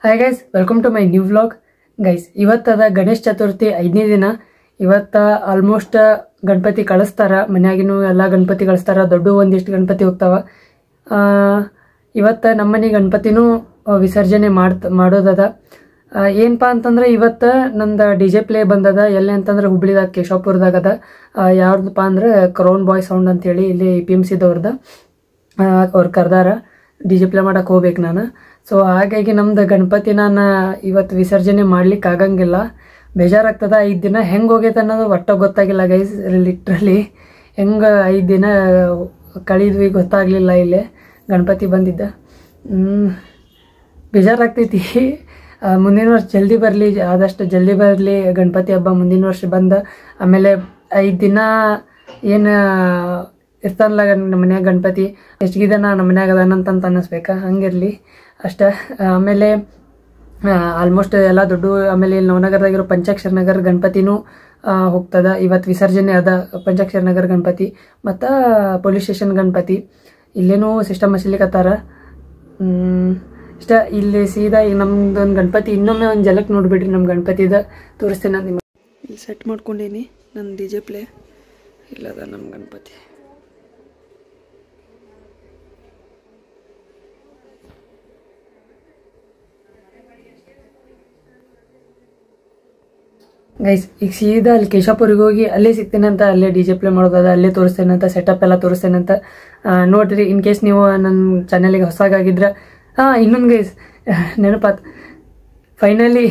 Hi guys, welcome to my new vlog. Guys, ಇವತ್ತದ ಗಣೇಶ ಚತುರ್ಥಿ 5ನೇ ದಿನ. ಇವತ್ತ ಆಲ್ಮೋಸ್ಟ್ ಗಣಪತಿ ಕಳಿಸ್ತಾರ, ಮನ್ಯಾಗಿನೂ ಎಲ್ಲ ಗಣಪತಿ ಕಳಿಸ್ತಾರ, ದೊಡ್ಡ ಒಂದಿಷ್ಟು ಗಣಪತಿ ಹೋಗ್ತಾವ. ಇವತ್ತು ನಮ್ಮನೆ ಗಣಪತಿನೂ ವಿಸರ್ಜನೆ ಮಾಡೋದದ. ಏನಪ್ಪ ಅಂತಂದ್ರೆ ಇವತ್ತು ನಂದು DJ ಪ್ಲೇ ಬಂದದ. ಎಲ್ಲಿ ಅಂತಂದ್ರೆ ಹುಬ್ಳಿದಾಗ ಕೇಶವಪುರದಾಗದ. ಯಾವ್ದಪ್ಪ ಅಂದ್ರೆ ಕ್ರೌನ್ ಬಾಯ್ ಸೌಂಡ್ ಅಂತೇಳಿ ಇಲ್ಲಿ PMCದವ್ರದ ಅವ್ರು ಕರ್ದಾರ. DJ ಪ್ಲೇ ಮಾಡಕ್ಕೆ ಹೋಗ್ಬೇಕು ನಾನು. ಸೊ ಹಾಗಾಗಿ ನಮ್ದು ಗಣಪತಿ ನಾನು ಇವತ್ತು ವಿಸರ್ಜನೆ ಮಾಡ್ಲಿಕ್ಕೆ ಆಗಂಗಿಲ್ಲ. ಬೇಜಾರಾಗ್ತದ. 5 ದಿನ ಹೆಂಗೆ ಹೋಗೈತೆ ಅನ್ನೋದು ಒಟ್ಟ ಗೊತ್ತಾಗಿಲ್ಲ ಗೈಸ್. ಲಿಟ್ರಲಿ ಹೆಂಗೆ 5 ದಿನ ಕಳೀದ್ವಿ ಗೊತ್ತಾಗಲಿಲ್ಲ. ಇಲ್ಲೇ ಗಣಪತಿ ಬಂದಿದ್ದ. ಬೇಜಾರಾಗ್ತೈತಿ. ಮುಂದಿನ ವರ್ಷ ಜಲ್ದಿ ಬರಲಿ, ಆದಷ್ಟು ಜಲ್ದಿ ಬರಲಿ ಗಣಪತಿ ಹಬ್ಬ ಮುಂದಿನ ವರ್ಷ ಬಂದ. ಆಮೇಲೆ 5 ದಿನ ಏನು ಇರ್ತಾನಲ್ಲ ನಮ್ಮ ಮನ್ಯಾಗ ಗಣಪತಿ, ಹೆಚ್ಚಿಗೆ ನಮ್ಮ ಮನ್ಯಾಗ ಅದಾನಂತ ಅನ್ನಿಸ್ಬೇಕಾ, ಹಂಗಿರಲಿ ಅಷ್ಟೇ. ಆಮೇಲೆ ಆಲ್ಮೋಸ್ಟ್ ಎಲ್ಲ ದೊಡ್ಡ, ಆಮೇಲೆ ಇಲ್ಲಿ ನವನಗರದಾಗಿರೋ ಪಂಚಾಕ್ಷರ ನಗರ ಗಣಪತಿನೂ ಹೋಗ್ತದ. ಇವತ್ತು ವಿಸರ್ಜನೆ ಅದ ಪಂಚಾಕ್ಷರ ನಗರ ಗಣಪತಿ ಮತ್ತು ಪೊಲೀಸ್ ಸ್ಟೇಷನ್ ಗಣಪತಿ. ಇಲ್ಲೇನೂ ಸಿಸ್ಟಮ್ ಹಚ್ಚಲಿಕತ್ತಾರ. ಇಷ್ಟ ಇಲ್ಲಿ ಸೀದಾ ಈಗ ನಮ್ದೊಂದು ಗಣಪತಿ ಇನ್ನೊಮ್ಮೆ ಒಂದು ಜಲಕ್ಕೆ ನೋಡಿಬಿಡ್ರಿ. ನಮ್ಮ ಗಣಪತಿದ ತೋರಿಸ್ತೇನೆ ನಾನು ನಿಮಗೆ. ಇಲ್ಲಿ ಸೆಟ್ ಮಾಡ್ಕೊಂಡೀನಿ ನನ್ನ DJ ಪ್ಲೇ. ಇಲ್ಲದ ನಮ್ಮ ಗಣಪತಿ. ಗೈಸ್, ಈಗ ಸೀದಾ ಅಲ್ಲಿ ಕೇಶವಪುರಿಗೆ ಹೋಗಿ ಅಲ್ಲೇ ಸಿಗ್ತೇನಂತ, ಅಲ್ಲೇ DJ ಪ್ಲೇ ಮಾಡೋದದ, ಅಲ್ಲೇ ತೋರಿಸ್ತೇನಂತ, ಸೆಟಪ್ ಎಲ್ಲ ತೋರಿಸ್ತೇನಂತ. ನೋಡ್ರಿ, ಇನ್ ಕೇಸ್ ನೀವು ನನ್ನ ಚಾನಲಿಗೆ ಹೊಸಾಗಿದ್ರೆ. ಇನ್ನೊಂದು ಗೈಸ್ ನೆನಪಾತ್, ಫೈನಲಿ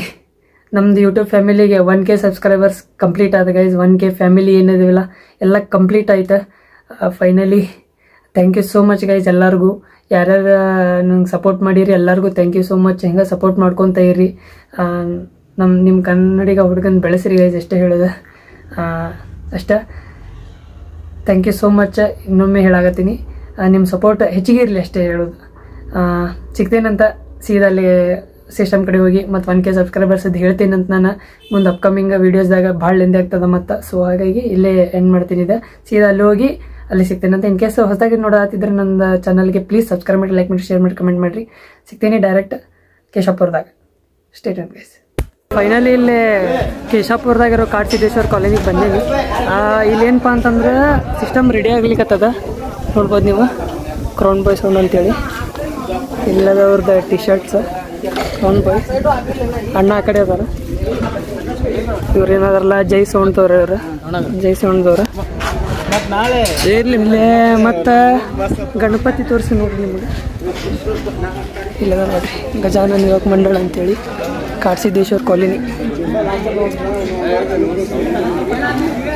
ನಮ್ದು ಯೂಟ್ಯೂಬ್ ಫ್ಯಾಮಿಲಿಗೆ 1K ಸಬ್ಸ್ಕ್ರೈಬರ್ಸ್ ಕಂಪ್ಲೀಟ್ ಆದ ಗೈಸ್. 1K ಫ್ಯಾಮಿಲಿ ಏನಿದಿವಲ್ಲ ಎಲ್ಲ ಕಂಪ್ಲೀಟ್ ಆಯ್ತು finally. Thank you so much guys ಎಲ್ಲರಿಗೂ. ಯಾರ್ಯಾರು ನಂಗೆ ಸಪೋರ್ಟ್ ಮಾಡಿರಿ ಎಲ್ಲರಿಗೂ ಥ್ಯಾಂಕ್ ಯು ಸೋ ಮಚ್. ಹೆಂಗೆ ಸಪೋರ್ಟ್ ಮಾಡ್ಕೊತ ಇರ್ರಿ. ನಿಮ್ಮ ಕನ್ನಡಿಗ ಹುಡುಗನ ಬೆಳೆಸ್ರಿ ಗೈಸ್, ಎಷ್ಟೇ ಹೇಳೋದು ಅಷ್ಟೇ. Thank you so much. ಇನ್ನೊಮ್ಮೆ ಹೇಳಾಕತ್ತೀನಿ, ನಿಮ್ಮ ಸಪೋರ್ಟ್ ಹೆಚ್ಚಿಗೆ ಇರಲಿ ಅಷ್ಟೇ ಹೇಳೋದು. ಸಿಗ್ತೇನಂತ ಸೀದಾ ಅಲ್ಲಿ ಸಿಸ್ಟಮ್ ಕಡೆ ಹೋಗಿ ಮತ್ತು 1K ಸಬ್ಸ್ಕ್ರೈಬರ್ಸ್ ಅದು ಹೇಳ್ತೇನಂತ. ನಾನು ಮುಂದೆ ಅಪ್ಕಮಿಂಗ್ ವೀಡಿಯೋಸ್ದಾಗ ಭಾಳ ಲೆಂದಿ ಆಗ್ತದೆ ಮತ್ತು. ಸೊ ಹಾಗಾಗಿ ಇಲ್ಲೇ ಎಂಡ್ ಮಾಡ್ತೀನಿ. ಇದೆ ಸೀದಾ ಅಲ್ಲಿ ಹೋಗಿ ಅಲ್ಲಿ ಸಿಗ್ತೇನಂತ. ಇನ್ ಕೇಸ್ ಹೊಸದಾಗಿ ನೋಡಾತಿದ್ರೆ ನನ್ನ ಚಾನಲ್ಗೆ ಪ್ಲೀಸ್ ಸಬ್ಸ್ಕ್ರೈಬ್ ಮಾಡಿ, ಲೈಕ್ ಮಾಡಿ, ಶೇರ್ ಮಾಡಿ, ಕಮೆಂಟ್ ಮಾಡಿರಿ. ಸಿಗ್ತೀನಿ ಡೈರೆಕ್ಟ್ ಕೇಶವಪುರದಾಗ. Stay tuned guys. ಫೈನಲಿ ಇಲ್ಲೇ ಕೇಶವಪುರದಾಗಿರೋ ಕಾಡಸಿದ್ದೇಶ್ವರ ಕಾಲೇಜಿಗೆ ಬಂದೀನಿ. ಇಲ್ಲೇನಪ್ಪ ಅಂತಂದ್ರೆ ಸಿಸ್ಟಮ್ ರೆಡಿ ಆಗ್ಲಿಕ್ಕತ್ತದ. ನೋಡ್ಬೋದು ನೀವು, ಕ್ರೌನ್ ಬಾಯ್ ಸೌಂಡ್ ಅಂತೇಳಿ. ಇಲ್ಲದವ್ರದ್ದು T-ಶರ್ಟ್ಸ್ ಕ್ರೌನ್ ಬಾಯ್. ಅಣ್ಣ ಆ ಕಡೆ ಅದಾರ. ಇವ್ರು ಏನಾದಾರಲ್ಲ ಜೈ ಸೌಂಡ್ದವ್ರ, ಇವ್ರು ಜೈ ಸೌಂಡ್ದವ್ರ. ಇಲ್ಲೇ ಮತ್ತು ಗಣಪತಿ ತೋರಿಸಿ ನೋಡ್ರಿ ನಿಮಗೆ. ಇಲ್ಲದ ನೋಡ್ರಿ, ಗಜಾನನ ಯುವಕ ಮಂಡಳ ಅಂತೇಳಿ, ಕಾಡಸಿದ್ದೇಶ್ವರ ಕಾಲೋನಿ.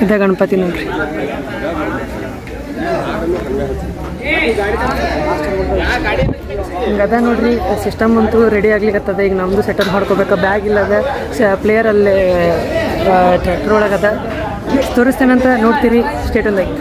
ಇದ ಗಣಪತಿ ನೋಡ್ರಿ. ಹಿಂಗದ ನೋಡ್ರಿ. ಸಿಸ್ಟಮ್ ಅಂತೂ ರೆಡಿ ಆಗ್ಲಿಕ್ಕತ್ತದ. ಈಗ ನಮ್ಮದು ಸೆಟಪ್ ಮಾಡ್ಕೋಬೇಕು. ಬ್ಯಾಗ್ ಇಲ್ಲದ ಪ್ಲೇಯರ್ ಅಲ್ಲೇ ಥಿಯೇಟ್ರ್ ಒಳಗದ. ತೋರಿಸ್ತೇನಂತ ನೋಡ್ತೀರಿ. ಸ್ಟೇಟಲ್ದಾಗಿ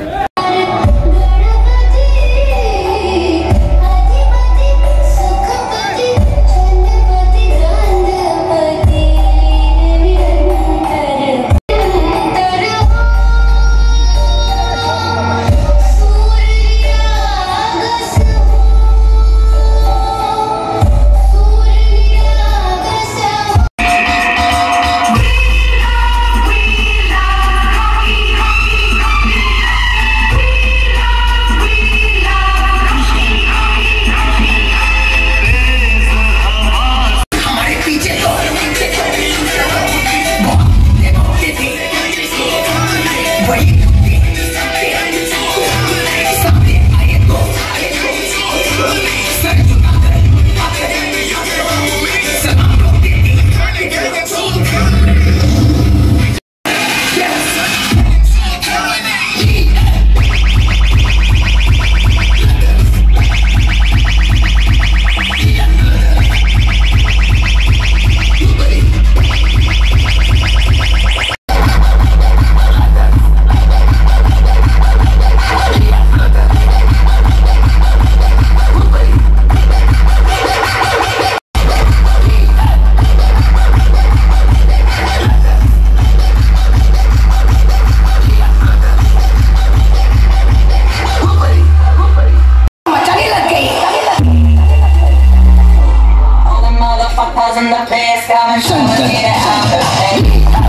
the place, come and show me the aftertaste.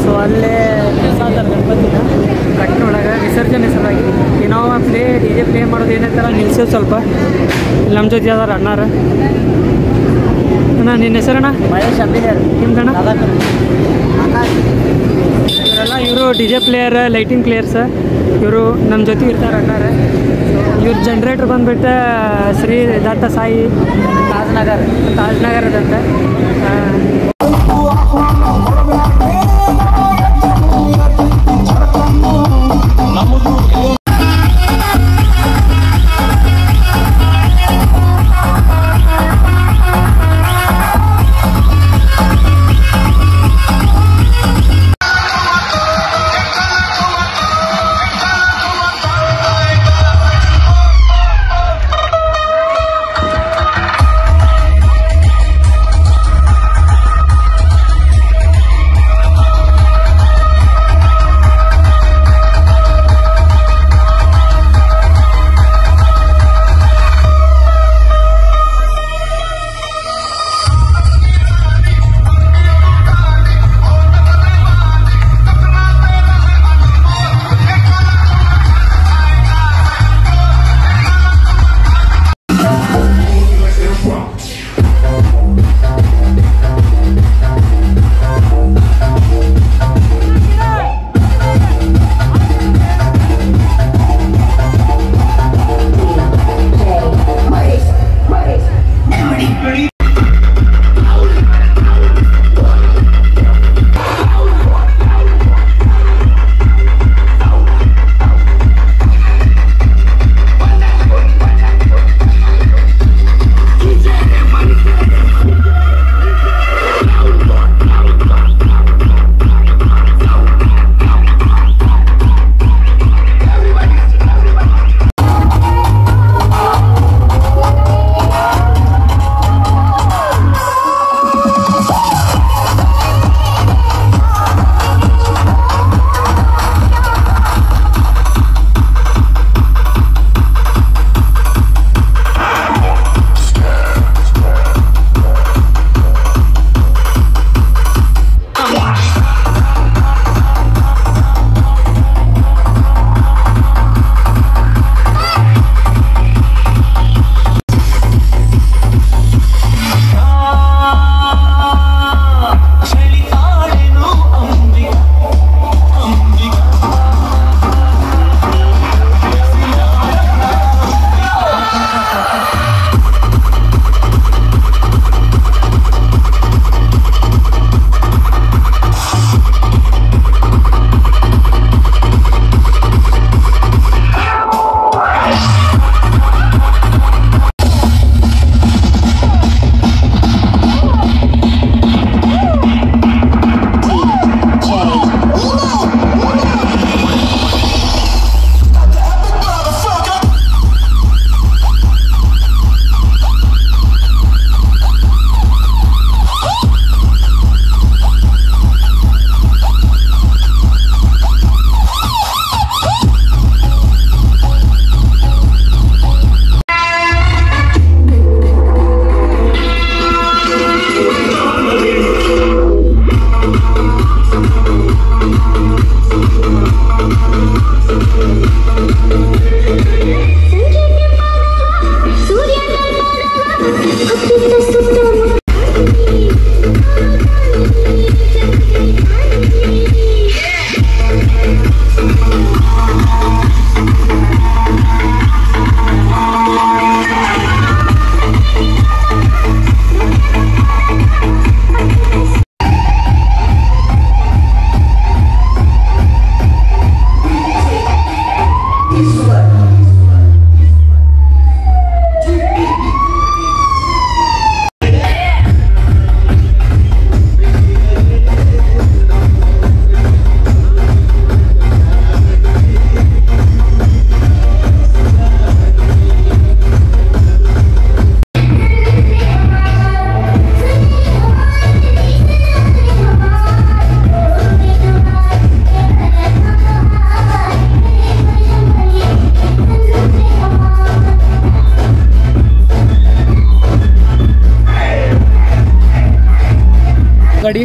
So ಅಲ್ಲೇ ಗಣಪತಿನ ಕಟ್ಟಿನೊಳಗೆ ವಿಸರ್ಜನೆ ಸಲುವಾಗಿ ನಾವು DJ ಪ್ಲೇ ಮಾಡೋದು ಏನಂತಾರ ನಿಲ್ಸೋದು ಸ್ವಲ್ಪ. ಇಲ್ಲಿ ನಮ್ಮ ಜೊತೆ ಅದಾರ ಅಣ್ಣಾರ. ಅಣ್ಣ ನಿನ್ನ ಹೆಸರಣ್ಣ? ಮಹೇಶ್ ಅಂಬಿಗರ್. ನಿಮ್ದಣ್ಣ? ಇವರೆಲ್ಲ ಇವರು DJ ಪ್ಲೇಯರ್, ಲೈಟಿಂಗ್ ಪ್ಲೇಯರ್ಸ್. ಇವರು ನಮ್ಮ ಜೊತೆ ಇರ್ತಾರೆ ಅಣ್ಣಾರ. ಇವ್ರ ಜನ್ರೇಟ್ರ್ ಬಂದುಬಿಟ್ಟು ಶ್ರೀ ದತ್ತ ಸಾಯಿ ತಾಜ್ನಗರದಂತ.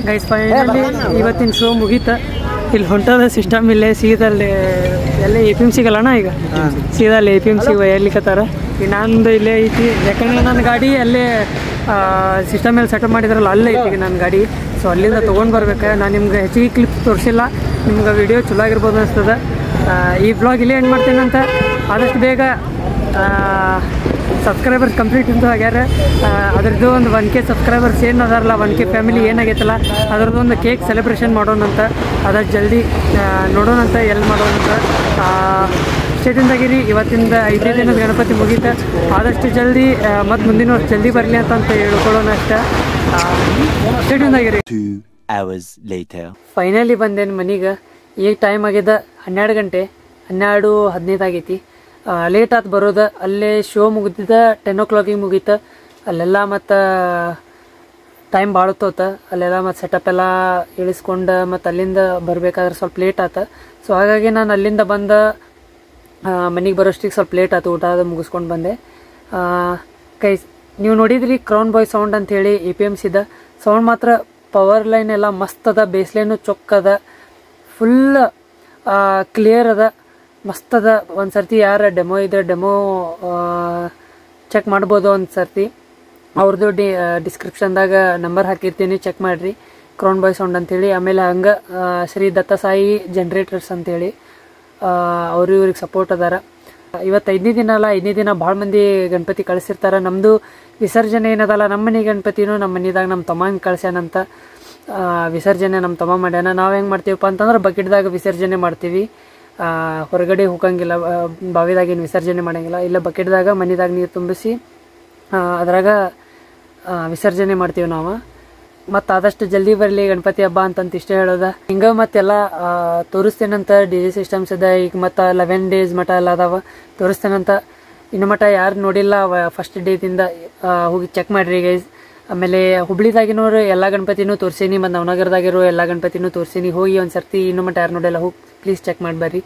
ಗೈಸ್ ಫೈನಲಿ ಇವತ್ತಿನ ಶೋ ಮುಗೀತ. ಇಲ್ಲಿ ಹೊಂಟದ ಸಿಸ್ಟಮ್ ಇಲ್ಲೇ ಸೀದಲ್ಲಿ ಎಲ್ಲ APMC ಸಿಗಲ್ಲಣ್ಣ ಈಗ ಸೀದಾ ಅಲ್ಲಿ APMC ಎಲ್ಲಿಕತ್ತಾರ. ಈಗ ನಂದು ಇಲ್ಲೇ ಐತಿ ಯಾಕಂದ್ರೆ ನನ್ನ ಗಾಡಿ ಅಲ್ಲೇ ಸಿಸ್ಟಮ್ ಮೇಲೆ ಸೆಟಪ್ ಮಾಡಿದ್ರಲ್ಲ ಅಲ್ಲೇ ಐತಿ ಈಗ ನನ್ನ ಗಾಡಿ. ಸೊ ಅಲ್ಲಿಂದ ತೊಗೊಂಡು ಬರ್ಬೇಕು. ನಾನು ನಿಮ್ಗೆ ಹೆಚ್ಚಿಗೆ ಕ್ಲಿಪ್ ತೋರಿಸಿಲ್ಲ, ನಿಮ್ಗೆ ವಿಡಿಯೋ ಚಲೋ ಆಗಿರ್ಬೋದು ಅನಿಸ್ತದೆ. ಈ ಬ್ಲಾಗ್ ಇಲ್ಲೇ ಎಂಡ್ ಮಾಡ್ತೀನಿ ಅಂತ. ಆದಷ್ಟು ಬೇಗ ಸಬ್ಸ್ಕ್ರೈಬರ್ಸ್ ಕಂಪ್ಲೀಟ್ ಇಂದು ಆಗ್ಯಾರ. ಅದರದ್ದು ಒಂದು 1K ಸಬ್ಸ್ಕ್ರೈಬರ್ಸ್ ಏನು ಅದಾರಲ್ಲ 1K ಫ್ಯಾಮಿಲಿ ಏನಾಗೈತಲ್ಲ ಅದರದ್ದು ಒಂದು ಕೇಕ್ ಸೆಲೆಬ್ರೇಷನ್ ಮಾಡೋಣಂತ. ಅದಷ್ಟು ಜಲ್ದಿ ನೋಡೋಣಂತ ಎಲ್ಲಿ ಮಾಡೋಣಂತ. ಸ್ಟೇಟಿಂದಾಗಿರಿ. ಇವತ್ತಿಂದ 5ನೇ ದಿನದ ಗಣಪತಿ ಮುಗೀತ. ಆದಷ್ಟು ಜಲ್ದಿ ಮತ್ತು ಮುಂದಿನ ವರ್ಷ ಜಲ್ದಿ ಬರಲಿ ಅಂತ ಹೇಳ್ಕೊಳ್ಳೋಣ ಅಷ್ಟೇ. ಸ್ಟೇಟಿಂದಾಗಿರಿ. ಫೈನಲಿ ಬಂದೇನು ಮನೆಗೆ. ಈಗ ಟೈಮ್ ಆಗ್ಯದ 12 ಗಂಟೆ 12:15 ಆಗೈತಿ. ಲೇಟ್ ಆತು ಬರೋದು. ಅಲ್ಲೇ ಶೋ ಮುಗಿದ 10 o'clock ಮುಗೀತ. ಅಲ್ಲೆಲ್ಲ ಮತ್ತು ಟೈಮ್ ಭಾಳ ಹೊತ್ತೋತ. ಅಲ್ಲೆಲ್ಲ ಮತ್ತು ಸೆಟಪ್ ಎಲ್ಲ ಇಳಿಸ್ಕೊಂಡು ಮತ್ತು ಅಲ್ಲಿಂದ ಬರಬೇಕಾದ್ರೆ ಸ್ವಲ್ಪ ಲೇಟ್ ಆತ. ಸೊ ಹಾಗಾಗಿ ನಾನು ಅಲ್ಲಿಂದ ಬಂದ ಮನೆಗೆ ಬರೋಷ್ಟಿಗೆ ಸ್ವಲ್ಪ ಲೇಟ್ ಆಯ್ತು. ಊಟ ಅದು ಮುಗಿಸ್ಕೊಂಡು ಬಂದೆ. ನೀವು ನೋಡಿದ್ರಿ ಕ್ರೌನ್ ಬಾಯ್ ಸೌಂಡ್ ಅಂಥೇಳಿ APMCದ ಸೌಂಡ್ ಮಾತ್ರ ಪವರ್ ಲೈನ್ ಎಲ್ಲ ಮಸ್ತ್ ಅದ. ಬೇಸ್ ಲೈನು ಚೊಕ್ಕದ, ಫುಲ್ ಕ್ಲಿಯರ್ ಅದ, ಮಸ್ತ್ ಅದ. ಒಂದು ಸರ್ತಿ ಯಾರು ಡೆಮೋ ಇದ್ರೆ ಡೆಮೋ ಚೆಕ್ ಮಾಡ್ಬೋದು. ಒಂದು ಸರ್ತಿ ಅವ್ರದ್ದು ಡಿಸ್ಕ್ರಿಪ್ಷನ್ದಾಗ ನಂಬರ್ ಹಾಕಿರ್ತೀನಿ, ಚೆಕ್ ಮಾಡಿರಿ. ಕ್ರೌನ್ ಬಾಯ್ ಸೌಂಡ್ ಅಂಥೇಳಿ. ಆಮೇಲೆ ಹಂಗೆ ಶ್ರೀ ದತ್ತ ಸಾಯಿ ಜನ್ರೇಟರ್ಸ್ ಅಂಥೇಳಿ ಅವರು ಇವ್ರಿಗೆ ಸಪೋರ್ಟ್ ಅದಾರ. ಇವತ್ತು 5ನೇ ದಿನ ಅಲ್ಲ, 5ನೇ ದಿನ ಭಾಳ ಮಂದಿ ಗಣಪತಿ ಕಳಿಸಿರ್ತಾರೆ. ನಮ್ಮದು ವಿಸರ್ಜನೆ ಏನದಲ್ಲ, ನಮ್ಮ ಮನೆ ಗಣಪತಿನೂ ನಮ್ಮ ಮನೆದಾಗ ನಮ್ಮ ತಮ್ಮ ಹಿಂಗೆ ಕಳ್ಸ್ಯಾನಂತ. ವಿಸರ್ಜನೆ ನಮ್ಮ ತಮ್ಮ ಮಾಡ್ಯಾನ. ನಾವು ಹೆಂಗೆ ಮಾಡ್ತೀವಪ್ಪ ಅಂತಂದ್ರೆ ಬಕೆಟ್ದಾಗ ವಿಸರ್ಜನೆ ಮಾಡ್ತೀವಿ. ಹೊರಗಡೆ ಹೋಗಂಗಿಲ್ಲ, ಬಾವಿದಾಗ ಏನು ವಿಸರ್ಜನೆ ಮಾಡೋಂಗಿಲ್ಲ. ಇಲ್ಲ ಬಕೆಟ್ದಾಗ ಮನೆದಾಗ ನೀರು ತುಂಬಿಸಿ ಅದ್ರಾಗ ವಿಸರ್ಜನೆ ಮಾಡ್ತೀವಿ ನಾವು. ಮತ್ತು ಆದಷ್ಟು ಜಲ್ದಿ ಬರಲಿ ಗಣಪತಿ ಹಬ್ಬ ಅಂತಂತ ಇಷ್ಟೇ ಹೇಳೋದ. ಹಿಂಗೆ ಮತ್ತೆಲ್ಲ ತೋರಿಸ್ತೇನಂತ. DJ ಸಿಸ್ಟಮ್ಸ್ ಅದ ಈಗ ಮತ್ತು 11 days ಮಠ ಎಲ್ಲ ಅದಾವ, ತೋರಿಸ್ತೇನಂತ. ಇನ್ನು ಮಠ ಯಾರು ನೋಡಿಲ್ಲ ಫಸ್ಟ್ ಡೇದಿಂದ ಹೋಗಿ ಚೆಕ್ ಮಾಡಿರಿ ಗೈಸ್. ಆಮೇಲೆ ಹುಬ್ಳಿದಾಗಿನೋರು ಎಲ್ಲ ಗಣಪತಿನೂ ತೋರಿಸೀನಿ, ಮತ್ತು ನವನಗರದಾಗಿರೋ ಎಲ್ಲ ಗಣಪತಿನೂ ತೋರಿಸೀನಿ. ಹೋಗಿ ಒಂದು ಸರ್ತಿ ಇನ್ನೂ ಮಟ್ಟ ಯಾರು ನೋಡಿಲ್ಲ ಹೋಗಿ ಪ್ಲೀಸ್ ಚೆಕ್ ಮಾಡಿ ಬರ್ರಿ.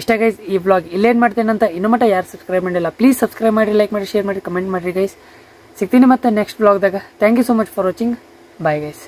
ಇಷ್ಟ ಗೈಸ್ ಈ ಬ್ಲಾಗ್ ಇಲ್ಲೇನು ಮಾಡ್ತೇನಂತ. ಇನ್ನೂ ಮಟ್ಟ ಯಾರು ಸಬ್ಸ್ಕ್ರೈಬ್ ಮಾಡಿಲ್ಲ ಪ್ಲೀಸ್ ಸಬ್ಸ್ಕ್ರೈಬ್ ಮಾಡಿ, ಲೈಕ್ ಮಾಡಿ, ಶೇರ್ ಮಾಡಿ, ಕಮೆಂಟ್ ಮಾಡಿರಿ ಗೈಸ್. ಸಿಗ್ತೀನಿ ಮತ್ತೆ ನೆಕ್ಸ್ಟ್ ಬ್ಲಾಗ್ದಾಗ. Thank you so much for watching. Bye guys.